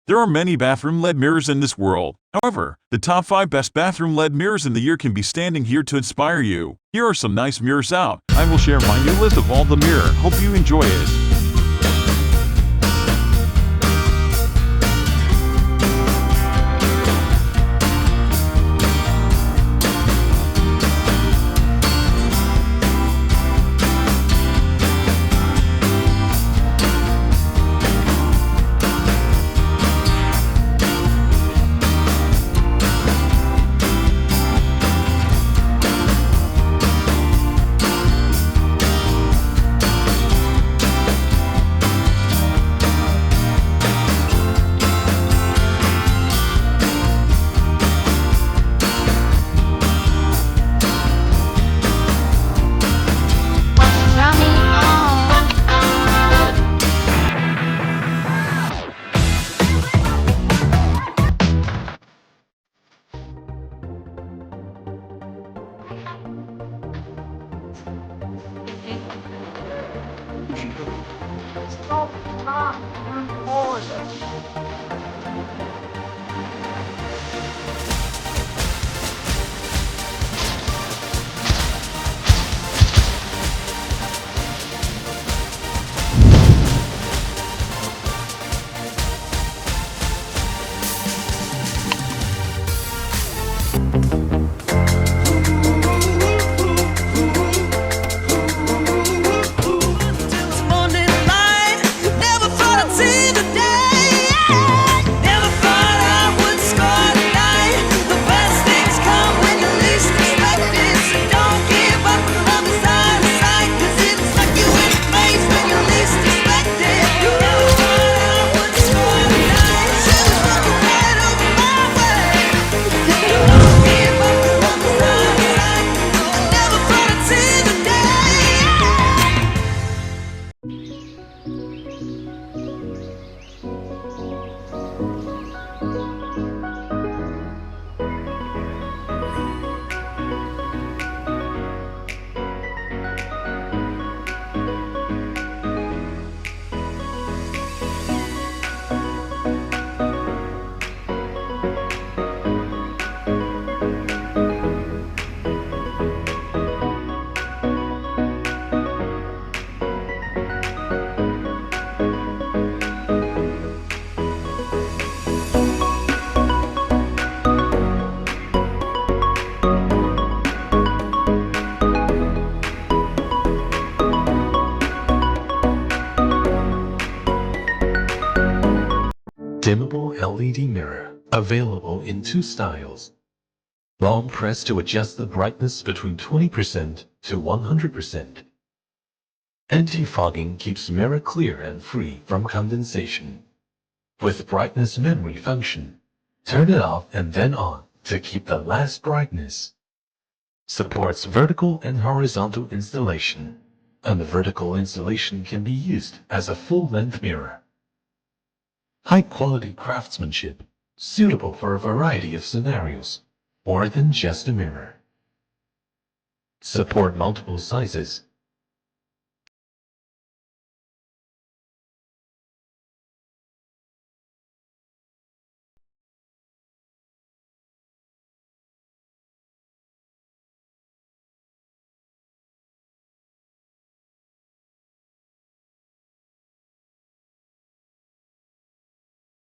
There are many bathroom LED mirrors in this world. However, the top 5 best bathroom LED mirrors in the year can be standing here to inspire you. Here are some nice mirrors out. I will share my new list of all the mirror. Hope you enjoy it. Dimmable LED mirror, available in 2 styles. Long press to adjust the brightness between 20% to 100%. Anti-fogging keeps mirror clear and free from condensation. With brightness memory function, turn it off and then on to keep the last brightness. Supports vertical and horizontal installation, and the vertical installation can be used as a full-length mirror. High-quality craftsmanship, suitable for a variety of scenarios, more than just a mirror. Support multiple sizes,